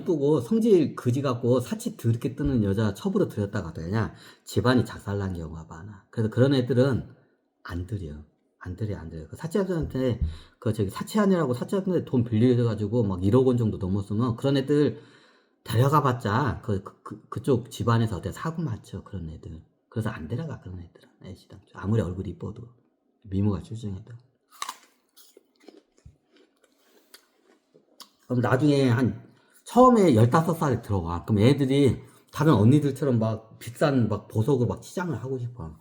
이쁘고 성질 그지 같고 사치 더럽게 뜨는 여자 첩으로 들였다가 어떻게 되냐? 집안이 작살난 경우가 많아. 그래서 그런 애들은 안 들여. 안 들여. 그 사치업자한테 그 저기 사치하느라고 사치업자한테 돈 빌려가지고 막 1억 원 정도 넘었으면 그런 애들 데려가봤자 그쪽 집안에서 어때 사고 맞죠, 그런 애들. 그래서 안 데려가, 그런 애들은. 애시당 아무리 얼굴이 이뻐도 미모가 출중해도. 그럼 나중에 처음에 15살에 들어와. 그럼 애들이 다른 언니들처럼 막 비싼 막 보석을 막 치장을 하고 싶어.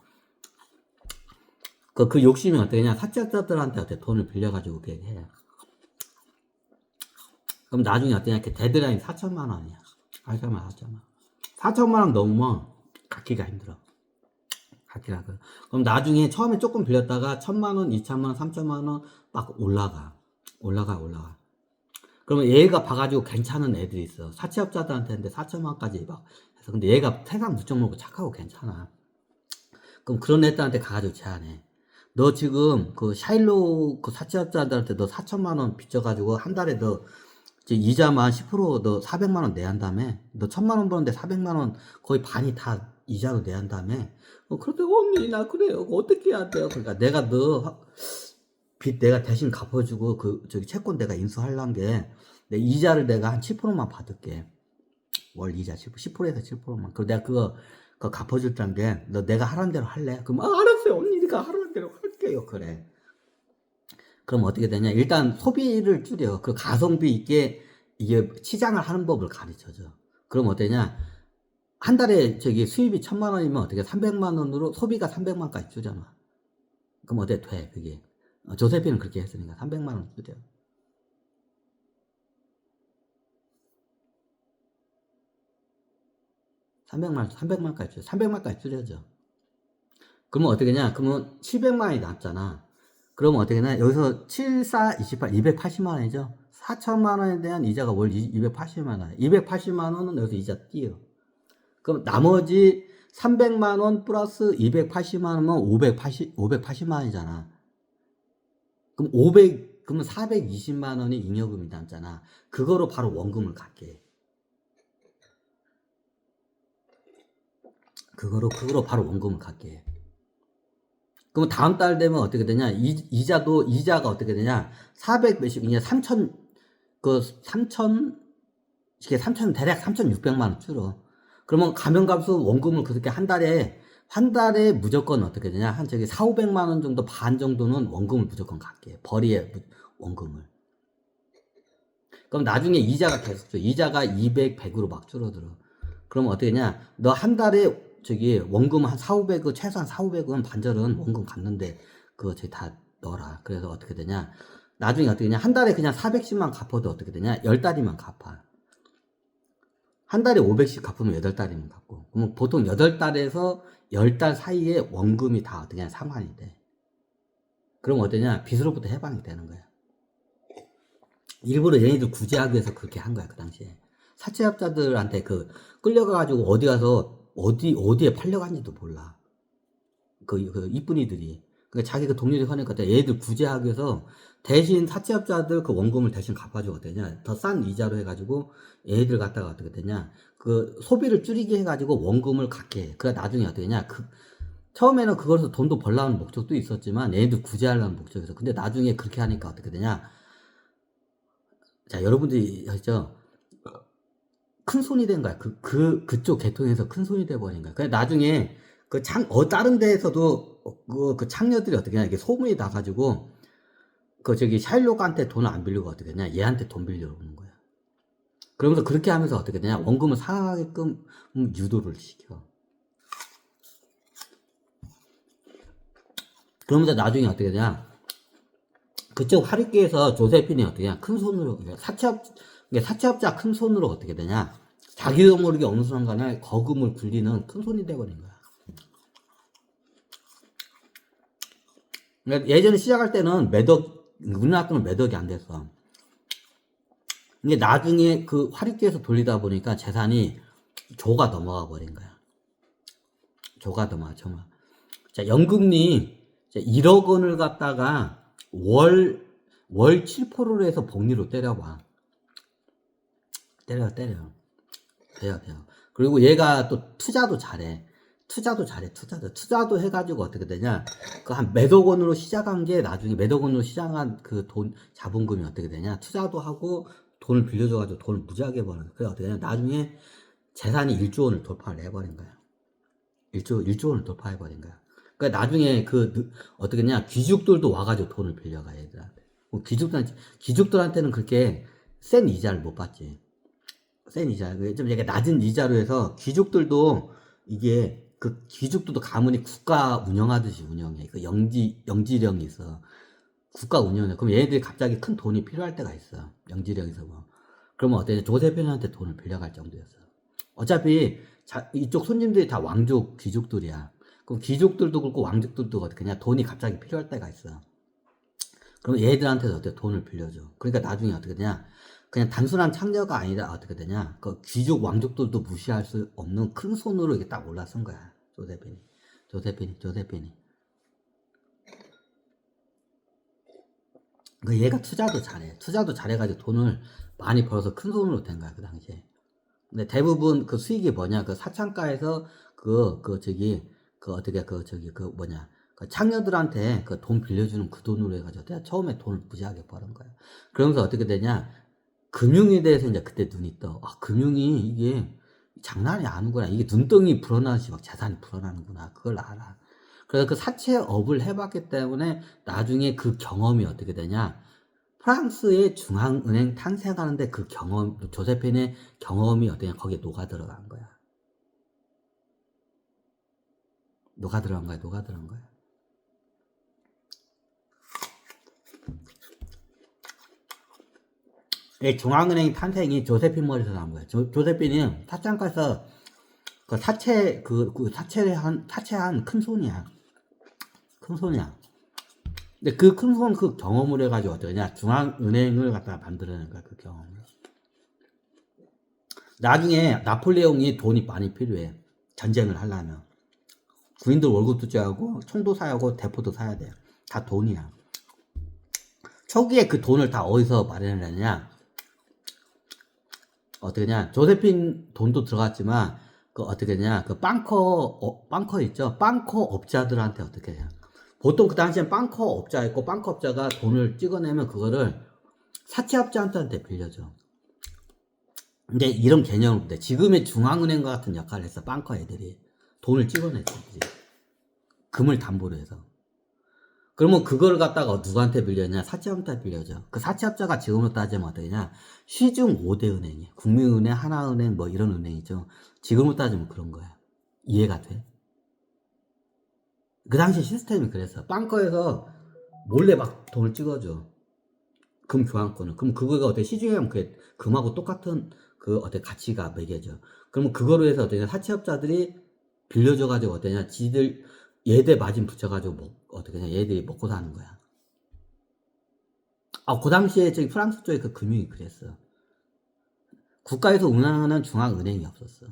그 욕심이 어떠냐? 사채업자들한테 어때 돈을 빌려가지고 그렇게 해. 그럼 나중에 어떠냐? 이렇게 데드라인 4천만 원이야. 4천만 원 넘으면 갖기가 힘들어. 그럼 나중에 처음에 조금 빌렸다가 1,000만 원, 2천만 원, 3천만 원 막 올라가. 그러면 얘가 봐가지고 괜찮은 애들이 있어. 사채업자들한테 했는데 4천만 원까지 막 해서. 근데 얘가 세상 무척 먹고 착하고 괜찮아. 그럼 그런 애들한테 가가지고 제안해. 너 지금 그 샤일로 그 사채업자들한테 너 4천만 원 빚져가지고 한 달에 너 이제 이자만 10%너 400만 원 내야 한다며. 너 1,000만 원 버는데 400만 원 거의 반이 다 이자로 내야 한다며. 그런데 언니 나 그래요. 어떻게 해야 돼요? 그러니까 내가 너 빚 내가 대신 갚아주고 그 저기 채권 내가 인수하려는 게 내 이자를 내가 한 7%만 받을게. 월 이자 10%에서 7%만. 그럼 내가 그거 갚아줄 텐데 너 내가 하라는 대로 할래? 그럼 알았어요. 언니가 하라는 대로 할게요. 그래. 그럼 어떻게 되냐? 일단 소비를 줄여. 그 가성비 있게 이게 치장을 하는 법을 가르쳐줘. 그럼 어떠냐? 한 달에 저기 수입이 1,000만 원이면 어떻게 300만 원으로 소비가 300만 원까지 줄잖아. 그럼 어때? 돼, 그게. 조세피는 그렇게 했으니까 300만 원 줄여. 300만까지 줄여. 300만까지 줄여줘. 그러면 어떻게 되냐? 그러면 700만 원이 남잖아. 그러면 어떻게 되냐? 여기서 7, 4, 28, 280만 원이죠? 4천만 원에 대한 이자가 월 280만 원. 280만 원은 여기서 이자 띄어. 그럼 나머지 300만 원 플러스 280만 원이면 580만 원이잖아. 그럼 그러면 420만 원이 잉여금이 남잖아. 그거로 바로 원금을 갖게 해. 그거로 바로 원금을 갖게 해. 그럼 다음 달 되면 어떻게 되냐? 이자가 어떻게 되냐? 400 몇십, 이제 3천, 이게 대략 3,600만 원 줄어. 그러면 가면값수 원금을 그렇게 한 달에 무조건 어떻게 되냐? 한 저기 4, 500만 원 정도 반 정도는 원금을 무조건 갖게 해. 벌이에 원금을. 그럼 나중에 이자가 계속 줘. 이자가 200, 100으로 막 줄어들어. 그러면 어떻게 되냐? 너 한 달에 저기 원금 한 4, 500, 최소한 4, 500은 반절은 원금 갚는데 그거 저기 다 넣어라. 그래서 어떻게 되냐? 나중에 어떻게 되냐? 한 달에 그냥 400씩만 갚아도 어떻게 되냐? 10달이면 갚아. 한 달에 500씩 갚으면 8달이면 갚고. 그러면 보통 8달에서 10달 사이에 원금이 다 어떻게 하냐? 상환이 돼. 그럼 어떠냐? 빚으로부터 해방이 되는 거야. 일부러 얘네들 구제하기 위해서 그렇게 한 거야, 그 당시에. 사채업자들한테 끌려가가지고 어디 가서 어디에 팔려간지도 몰라. 이쁜이들이. 그러니까 자기 동료들이 하니까 얘들 구제하기 위해서 대신 사채업자들 그 원금을 대신 갚아주고 어떠냐. 더 싼 이자로 해가지고 얘들 갖다가 어떻게 되냐. 소비를 줄이게 해가지고 원금을 갖게 해. 그래 나중에 어떻게 되냐. 처음에는 그걸로 돈도 벌라는 목적도 있었지만 얘들 구제하려는 목적에서. 근데 나중에 그렇게 하니까 어떻게 되냐. 자, 여러분들이 하죠. 큰 손이 된 거야. 그쪽 계통에서 큰 손이 돼버린 거야. 그래, 나중에, 다른 데에서도, 창녀들이 어떻게 하냐. 이게 소문이 나가지고, 샤일록한테 돈을 안 빌리고 어떻게 되냐. 얘한테 돈 빌려오는 거야. 그러면서 그렇게 하면서 어떻게 되냐. 원금을 상하게끔 유도를 시켜. 그러면서 나중에 어떻게 되냐. 그쪽 하릿기에서 조세핀이 어떻게 하냐. 큰 손으로, 사채업자 큰 손으로 어떻게 되냐. 자기도 모르게 어느 순간에 거금을 굴리는 큰 손이 돼버린 거야. 그러니까 예전에 시작할 때는 우리나라 돈은 매덕이 안 됐어. 근데 나중에 화릿기에서 돌리다 보니까 재산이 조가 넘어가 버린 거야. 조가 넘어가, 정말. 자, 연금리 1억 원을 갖다가 월 7%로 해서 복리로 때려봐. 때려. 돼요. 그리고 얘가 또 투자도 잘해. 투자도 해가지고 어떻게 되냐. 그 한 몇억 원으로 시작한 게 나중에 몇억 원으로 시작한 그 돈, 자본금이 어떻게 되냐. 투자도 하고 돈을 빌려줘가지고 돈을 무지하게 버는 거야. 그래 어떻게 되냐. 나중에 재산이 1조 원을 돌파를 해버린 거야. 1조 원을 돌파해버린 거야. 그러니까 나중에 어떻게 냐 귀족들도 와가지고 돈을 빌려가, 얘들한테. 귀족들한테는 그렇게 센 이자를 못 받지. 센 이자. 좀 이게 낮은 이자로 해서 귀족들도 이게 그 귀족들도 가문이 국가 운영하듯이 운영해. 그 영지령이 있어. 국가 운영해. 그럼 얘네들이 갑자기 큰 돈이 필요할 때가 있어. 영지령에서 뭐. 그러면 어때? 조세편한테 돈을 빌려갈 정도였어. 어차피 이쪽 손님들이 다 왕족 귀족들이야. 그럼 귀족들도 그렇고 왕족들도 어떻게 냐 돈이 갑자기 필요할 때가 있어. 그럼 얘들한테도 어떻게 돈을 빌려줘. 그러니까 나중에 어떻게 되냐. 그냥 단순한 창녀가 아니라 어떻게 되냐. 그 귀족 왕족들도 무시할 수 없는 큰 손으로 이게 딱 올라선 거야. 조세핀이. 그 얘가 투자도 잘해. 투자도 잘해가지고 돈을 많이 벌어서 큰 손으로 된 거야, 그 당시에. 근데 대부분 그 수익이 뭐냐. 그 사창가에서 그 창녀들한테 그 돈 빌려주는 그 돈으로 해가지고 내가 처음에 돈을 무지하게 버는 거야. 그러면서 어떻게 되냐. 금융에 대해서 이제 그때 눈이 떠. 아, 금융이 이게 장난이 아니구나. 이게 눈덩이 불어나듯이 막 재산이 불어나는구나. 그걸 알아. 그래서 그 사채업을 해봤기 때문에 나중에 그 경험이 어떻게 되냐. 프랑스의 중앙은행 탄생하는데 그 경험, 조세핀의 경험이 어떠냐. 거기에 녹아 들어간 거야. 녹아 들어간 거야. 이 중앙은행 탄생이 조세핀 머리에서 나온 거야. 조세핀이 사창가에서 사채한 큰 손이야. 근데 그 큰 손 그 경험을 해가지고 어떠냐. 중앙은행을 갖다가 만들어낸 거야, 그 경험을. 나중에 나폴레옹이 돈이 많이 필요해. 전쟁을 하려면. 군인들 월급도 줘야하고, 총도 사야 하고, 대포도 사야 돼. 다 돈이야. 초기에 그 돈을 다 어디서 마련을 했냐. 어떻게냐. 조세핀 돈도 들어갔지만, 그 빵커 있죠? 빵커 업자들한테 어떻게 해요? 보통 그 당시엔 빵커 업자 있고, 빵커 업자가 돈을 찍어내면 그거를 사채업자한테 빌려줘. 근데 이런 개념은 없대. 지금의 중앙은행과 같은 역할을 했어. 빵커 애들이. 돈을 찍어냈지. 금을 담보로 해서. 그러면 그걸 갖다가 누구한테 빌려냐? 사채업자한테 빌려줘. 그 사채업자가 지금으로 따지면 어떠냐? 시중 5대 은행이야. 국민은행, 하나은행, 뭐 이런 은행이죠. 지금으로 따지면 그런 거야. 이해가 돼? 그 당시 시스템이 그랬어. 빵커에서 몰래 막 돈을 찍어줘. 금 교환권을. 그럼 그거가 어떻게 시중에 하면 그게 금하고 똑같은 그 어떻게 가치가 매겨져. 그러면 그거로 해서 어떠냐? 사채업자들이 빌려줘가지고 어떠냐? 얘들 마진 붙여가지고 어떻게냐? 얘들이 먹고 사는 거야. 그 당시에 저기 프랑스 쪽에 그 금융이 그랬어. 국가에서 운영하는 중앙은행이 없었어.